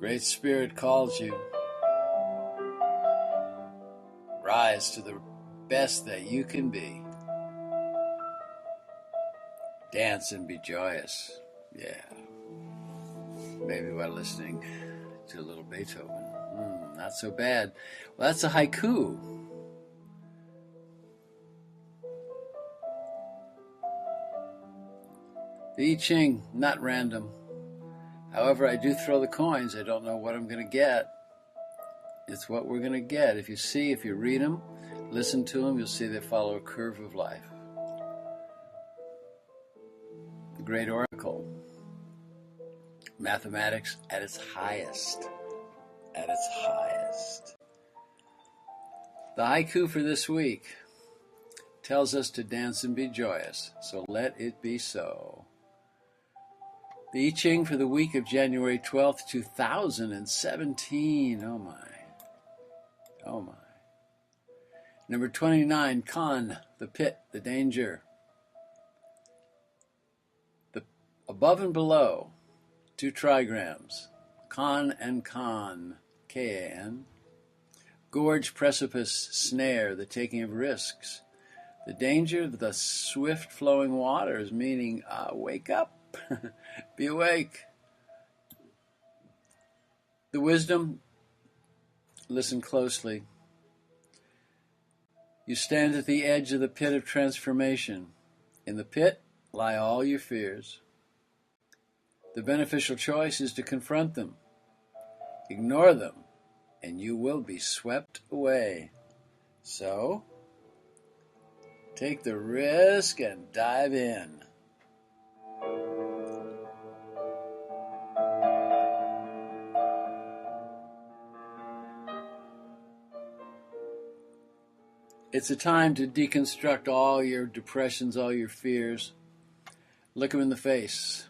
Great Spirit calls you. Rise to the best that you can be. Dance and be joyous. Yeah. Maybe while listening to a little Beethoven. Not so bad. Well, that's a haiku. The I Ching, not random. However, I do throw the coins. I don't know what I'm going to get. It's what we're going to get. If you read them, listen to them, you'll see they follow a curve of life. The great oracle. Mathematics at its highest. At its highest. The haiku for this week tells us to dance and be joyous, so let it be so. The I Ching for the week of January 12th, 2017. Oh my. Oh my. Number 29, Con, the pit, the danger. The above and below, 2 trigrams. Con and con, K-A-N. Gorge, precipice, snare, the taking of risks. The danger, the swift flowing waters, meaning wake up. Be awake. The wisdom, listen closely. You stand at the edge of the pit of transformation. In the pit lie all your fears. The beneficial choice is to confront them. Ignore them, and you will be swept away. So, take the risk and dive in. It's a time to deconstruct all your depressions, all your fears. Look them in the face.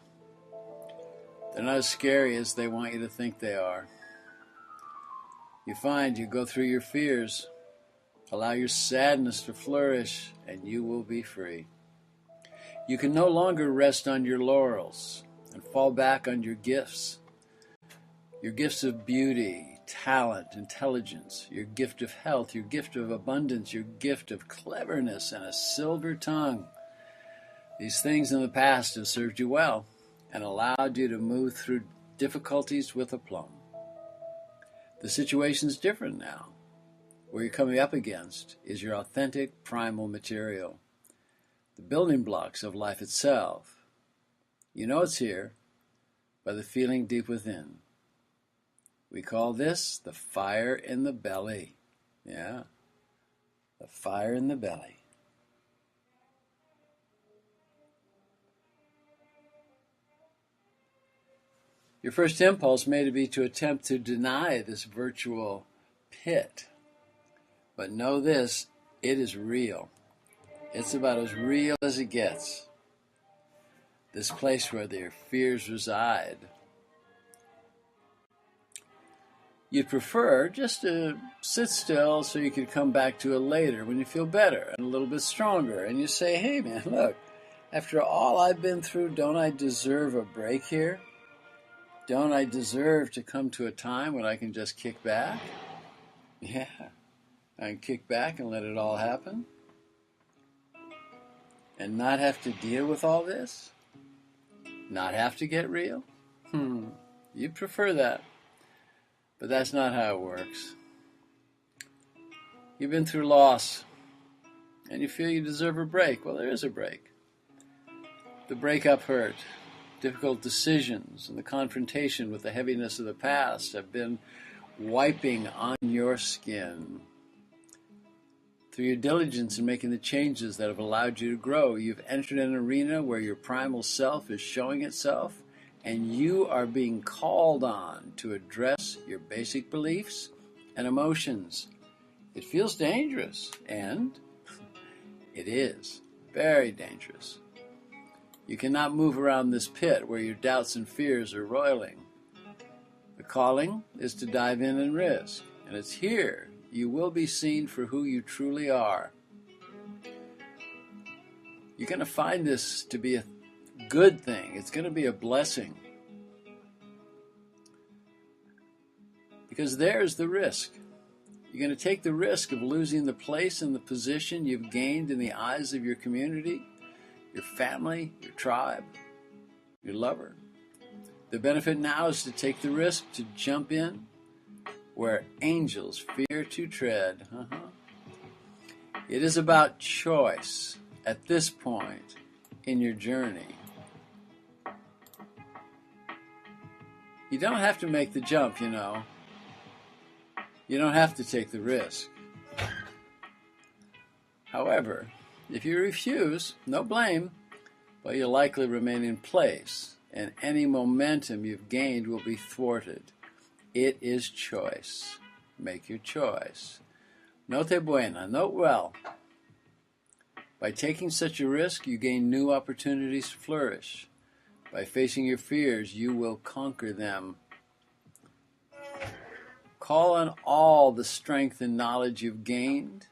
They're not as scary as they want you to think they are. You find you go through your fears, allow your sadness to flourish, and you will be free. You can no longer rest on your laurels and fall back on your gifts of beauty, talent, intelligence, your gift of health, your gift of abundance, your gift of cleverness, and a silver tongue. These things in the past have served you well and allowed you to move through difficulties with aplomb. The situation's different now. What you're coming up against is your authentic primal material, the building blocks of life itself. You know it's here by the feeling deep within. We call this the fire in the belly. Yeah, the fire in the belly. Your first impulse may be to attempt to deny this virtual pit. But know this, it is real. It's about as real as it gets. This place where their fears reside. You'd prefer just to sit still so you could come back to it later when you feel better and a little bit stronger. And you say, hey man, look, after all I've been through, don't I deserve a break here? Don't I deserve to come to a time when I can just kick back? Yeah, I can kick back and let it all happen. And not have to deal with all this? Not have to get real? You'd prefer that. But that's not how it works. You've been through loss, and you feel you deserve a break. Well, there is a break. The breakup hurt, difficult decisions, and the confrontation with the heaviness of the past have been wiping on your skin. Through your diligence in making the changes that have allowed you to grow, you've entered an arena where your primal self is showing itself, and you are being called on to address your basic beliefs and emotions. It feels dangerous, and it is very dangerous. You cannot move around this pit where your doubts and fears are roiling. The calling is to dive in and risk, and it's here you will be seen for who you truly are. You're going to find this to be a good thing. It's going to be a blessing. because there's the risk. You're going to take the risk of losing the place and the position you've gained in the eyes of your community, your family, your tribe, your lover. The benefit now is to take the risk to jump in where angels fear to tread. It is about choice at this point in your journey. You don't have to make the jump, you know. You don't have to take the risk. However, if you refuse, no blame, but you'll likely remain in place, and any momentum you've gained will be thwarted. It is choice. Make your choice. Note buena, note well. By taking such a risk, you gain new opportunities to flourish. By facing your fears, you will conquer them. Call on all the strength and knowledge you've gained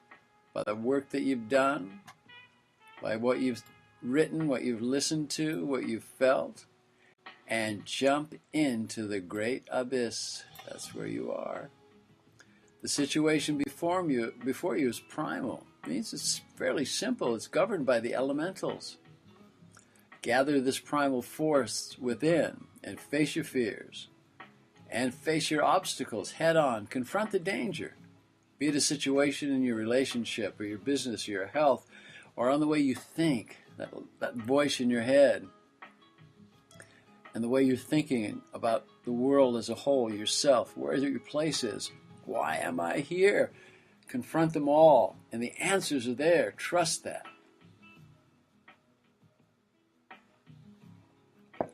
by the work that you've done, by what you've written, what you've listened to, what you've felt, and jump into the great abyss. That's where you are. The situation before you is primal. It means it's fairly simple. It's governed by the elementals. Gather this primal force within and face your fears. And face your obstacles head on. Confront the danger. Be it a situation in your relationship or your business or your health or on the way you think, that voice in your head, and the way you're thinking about the world as a whole, yourself, where your place is. Why am I here? Confront them all, and the answers are there. Trust that.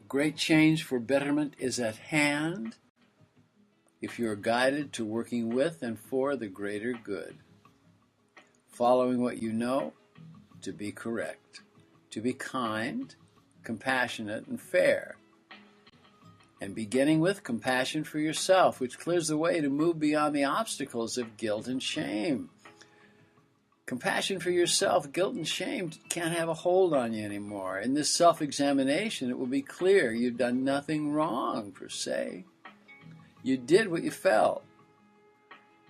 Great change for betterment is at hand if you are guided to working with and for the greater good. Following what you know to be correct, to be kind, compassionate, and fair. And beginning with compassion for yourself, which clears the way to move beyond the obstacles of guilt and shame. Compassion for yourself, guilt and shame can't have a hold on you anymore. In this self-examination, it will be clear you've done nothing wrong, per se. You did what you felt.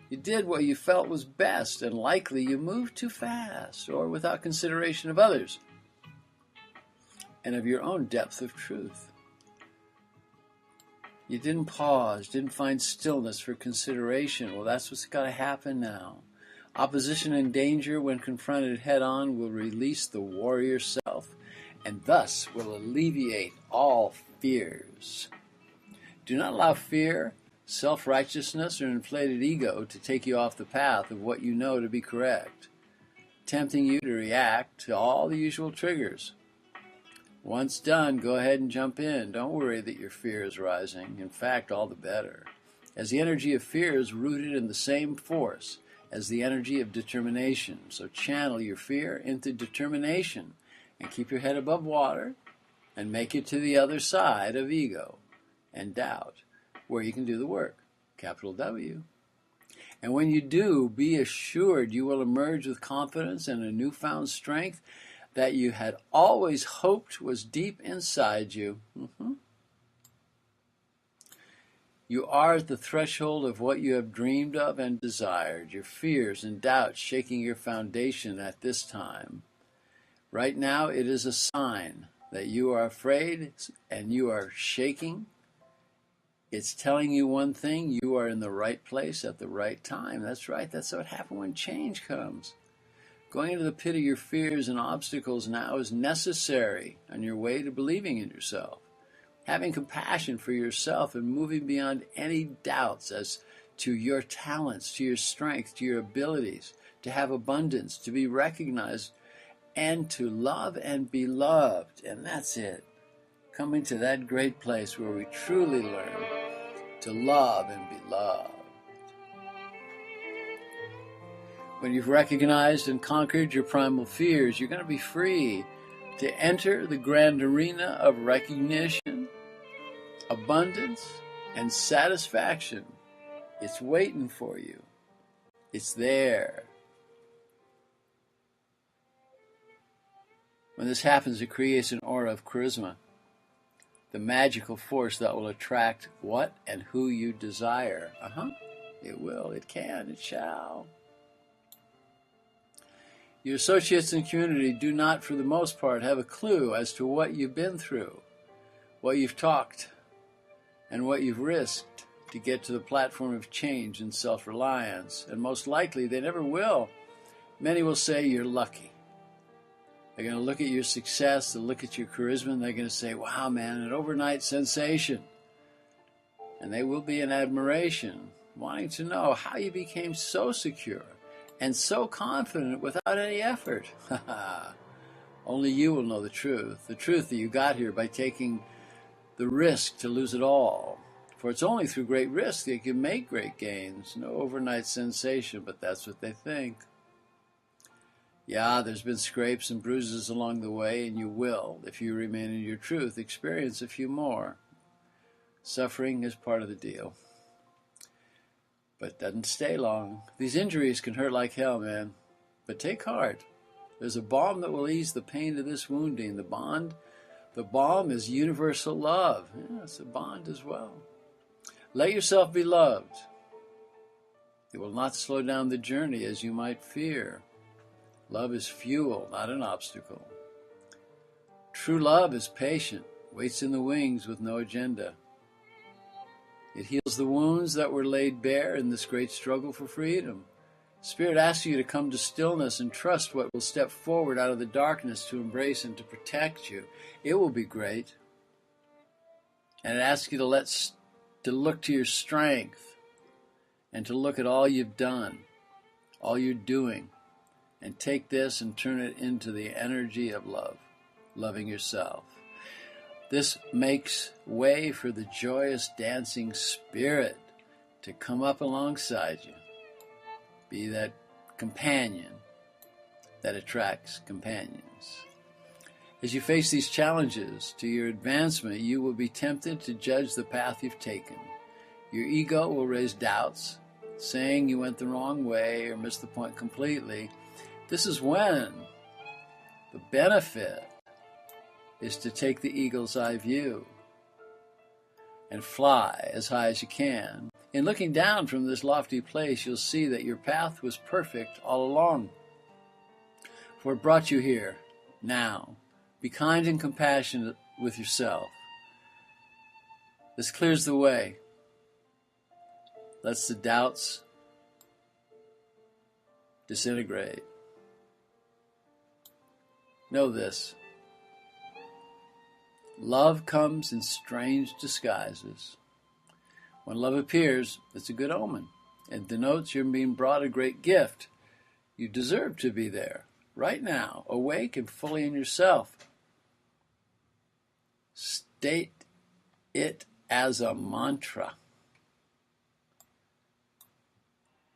You did what you felt was best, and likely you moved too fast or without consideration of others and of your own depth of truth. You didn't pause, didn't find stillness for consideration. Well, that's what's got to happen now. Opposition and danger, when confronted head-on, will release the warrior self and thus will alleviate all fears. Do not allow fear, self-righteousness, or inflated ego to take you off the path of what you know to be correct, tempting you to react to all the usual triggers. Once done, go ahead and jump in. Don't worry that your fear is rising. In fact, all the better, as the energy of fear is rooted in the same force as the energy of determination. So channel your fear into determination and keep your head above water and make it to the other side of ego and doubt, where you can do the work, capital W. And when you do, be assured you will emerge with confidence and a newfound strength that you had always hoped was deep inside you. You are at the threshold of what you have dreamed of and desired, your fears and doubts shaking your foundation at this time. Right now, it is a sign that you are afraid and you are shaking. It's telling you one thing: you are in the right place at the right time. That's right. That's what happens when change comes. Going into the pit of your fears and obstacles now is necessary on your way to believing in yourself. Having compassion for yourself and moving beyond any doubts as to your talents, to your strength, to your abilities, to have abundance, to be recognized, and to love and be loved. And that's it. Coming to that great place where we truly learn to love and be loved. When you've recognized and conquered your primal fears, you're going to be free to enter the grand arena of recognition, abundance, and satisfaction. It's waiting for you. It's there. When this happens, it creates an aura of charisma, the magical force that will attract what and who you desire. It will, it can, it shall. Your associates and community do not, for the most part, have a clue as to what you've been through, what you've talked, and what you've risked to get to the platform of change and self-reliance. And most likely, they never will. Many will say you're lucky. They're going to look at your success, they'll look at your charisma, and they're going to say, wow, man, an overnight sensation. And they will be in admiration, wanting to know how you became so secure and so confident without any effort. Only you will know the truth that you got here by taking the risk to lose it all. For it's only through great risk that you can make great gains. No overnight sensation, but that's what they think. Yeah, there's been scrapes and bruises along the way, and you will, if you remain in your truth, experience a few more. Suffering is part of the deal. But it doesn't stay long. These injuries can hurt like hell, man. But take heart. There's a balm that will ease the pain of this wounding. The balm is universal love. Yeah, it's a bond as well. Let yourself be loved. It will not slow down the journey as you might fear. Love is fuel, not an obstacle. True love is patient, waits in the wings with no agenda. It heals the wounds that were laid bare in this great struggle for freedom. Spirit asks you to come to stillness and trust what will step forward out of the darkness to embrace and to protect you. It will be great. And it asks you to look to your strength and to look at all you've done, all you're doing, and take this and turn it into the energy of love, loving yourself. This makes way for the joyous dancing spirit to come up alongside you. Be that companion that attracts companions. As you face these challenges to your advancement, you will be tempted to judge the path you've taken. Your ego will raise doubts, saying you went the wrong way or missed the point completely. This is when the benefit is to take the eagle's eye view and fly as high as you can. In looking down from this lofty place, you'll see that your path was perfect all along, for it brought you here, now. Be kind and compassionate with yourself. This clears the way, lets the doubts disintegrate. Know this. Love comes in strange disguises. When love appears, it's a good omen. It denotes you're being brought a great gift. You deserve to be there, right now, awake and fully in yourself. State it as a mantra.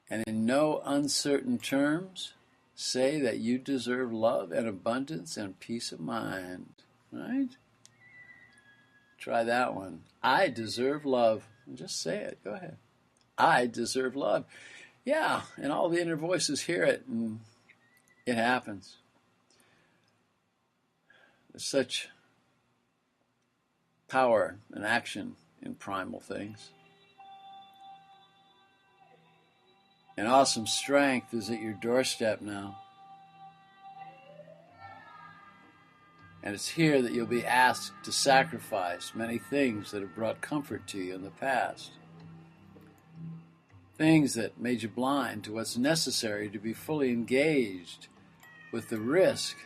And in no uncertain terms, say that you deserve love and abundance and peace of mind. Right? Try that one. I deserve love. Just say it. Go ahead. I deserve love. Yeah, and all the inner voices hear it, and it happens. There's such power and action in primal things. An awesome strength is at your doorstep now. And it's here that you'll be asked to sacrifice many things that have brought comfort to you in the past. Things that made you blind to what's necessary to be fully engaged with the risk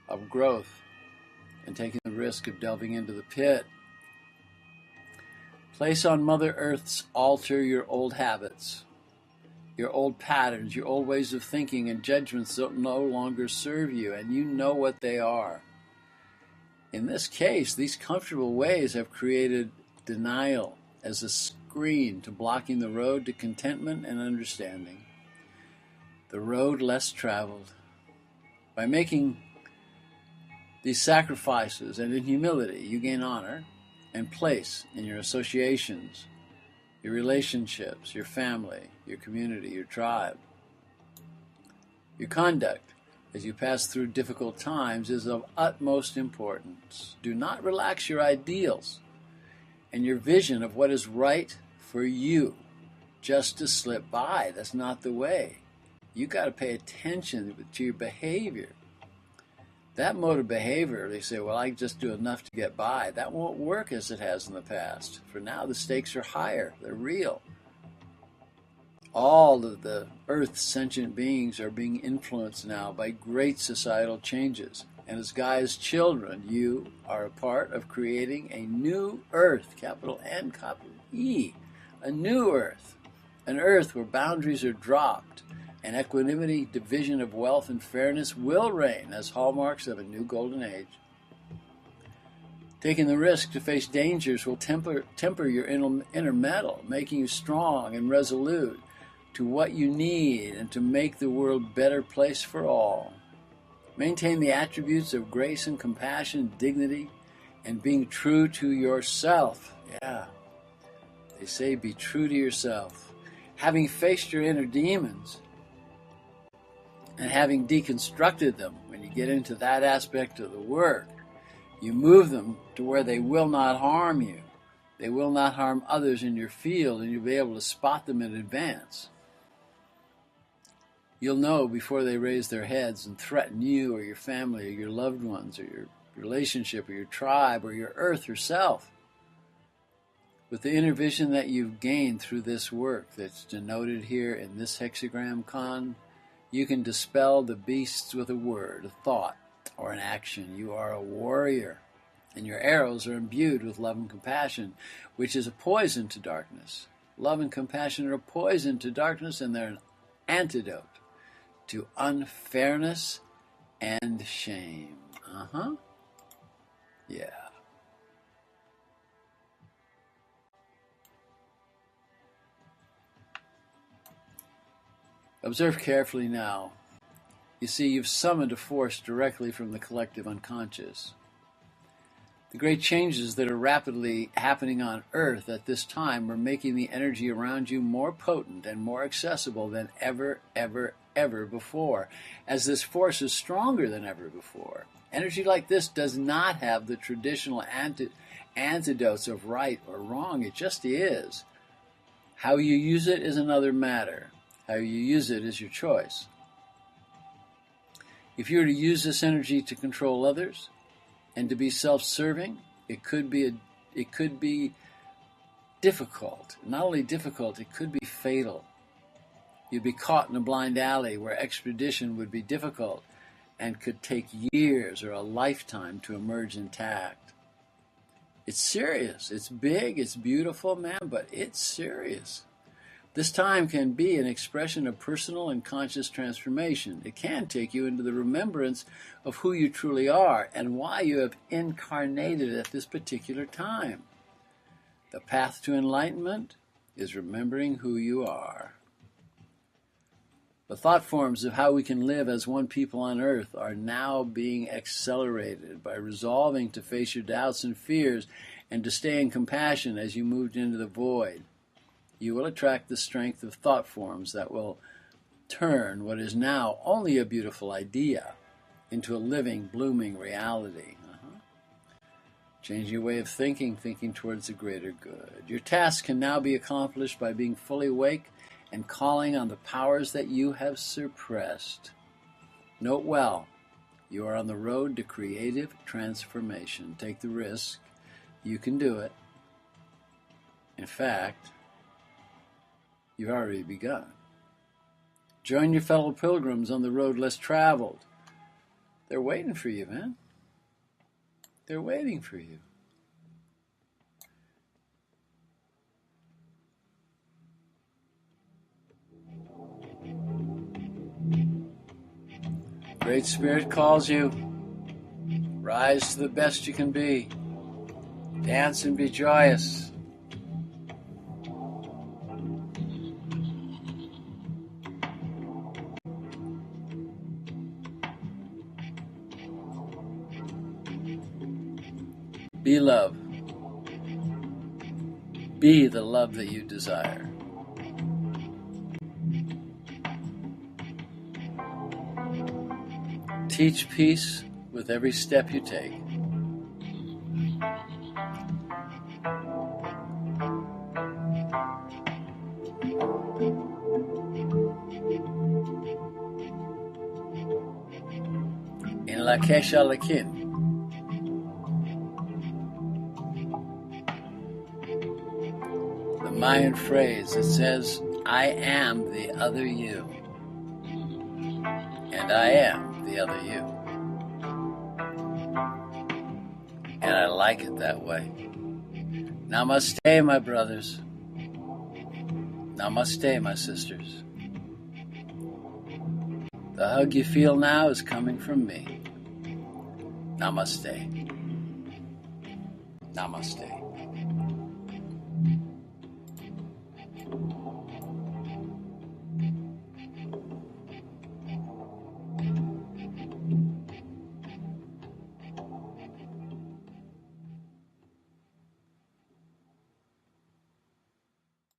of growth and taking the risk of delving into the pit. Place on Mother Earth's altar your old habits, your old patterns, your old ways of thinking and judgments that no longer serve you, and you know what they are. In this case, these comfortable ways have created denial as a screen to blocking the road to contentment and understanding. The road less traveled. By making these sacrifices and in humility, you gain honor and place in your associations, your relationships, your family, your community, your tribe. Your conduct as you pass through difficult times is of utmost importance. Do not relax your ideals and your vision of what is right for you just to slip by. That's not the way. You got to pay attention to your behavior. That mode of behavior, they say, well, I just do enough to get by. That won't work as it has in the past. For now, the stakes are higher. They're real. All of the Earth's sentient beings are being influenced now by great societal changes. And as Gaia's children, you are a part of creating a new Earth, capital N, capital E, a new Earth, an Earth where boundaries are dropped, and equanimity, division of wealth, and fairness will reign as hallmarks of a new golden age. Taking the risk to face dangers will temper your inner metal, making you strong and resolute to what you need and to make the world a better place for all. Maintain the attributes of grace and compassion, dignity, and being true to yourself. Yeah, they say be true to yourself. Having faced your inner demons, and having deconstructed them, when you get into that aspect of the work, you move them to where they will not harm you. They will not harm others in your field, and you'll be able to spot them in advance. You'll know before they raise their heads and threaten you or your family or your loved ones or your relationship or your tribe or your earth herself. With the inner vision that you've gained through this work that's denoted here in this hexagram con, you can dispel the beasts with a word, a thought, or an action. You are a warrior, and your arrows are imbued with love and compassion, which is a poison to darkness. Love and compassion are a poison to darkness, and they're an antidote to unfairness and shame. Yeah. Observe carefully now. You see, you've summoned a force directly from the collective unconscious. The great changes that are rapidly happening on Earth at this time are making the energy around you more potent and more accessible than ever before, as this force is stronger than ever before. Energy like this does not have the traditional antidotes of right or wrong. It just is. How you use it is another matter. How you use it is your choice. If you were to use this energy to control others and to be self-serving, it could be difficult. Not only difficult, it could be fatal. You'd be caught in a blind alley where expedition would be difficult and could take years or a lifetime to emerge intact. It's serious. It's big. It's beautiful, man, but it's serious. This time can be an expression of personal and conscious transformation. It can take you into the remembrance of who you truly are and why you have incarnated at this particular time. The path to enlightenment is remembering who you are. The thought forms of how we can live as one people on earth are now being accelerated by resolving to face your doubts and fears and to stay in compassion as you moved into the void. You will attract the strength of thought forms that will turn what is now only a beautiful idea into a living, blooming reality. Change your way of thinking towards the greater good. Your task can now be accomplished by being fully awake and calling on the powers that you have suppressed. Note well, you are on the road to creative transformation. Take the risk. You can do it. In fact, you've already begun. Join your fellow pilgrims on the road less traveled. They're waiting for you, man. They're waiting for you. Great Spirit calls you. Rise to the best you can be. Dance and be joyous. Be love. Be the love that you desire. Teach peace with every step you take. In Lakesh Alakin, the Mayan phrase that says, I am the other you, and I am the other you. And I like it that way. Namaste, my brothers. Namaste, my sisters. The hug you feel now is coming from me. Namaste. Namaste.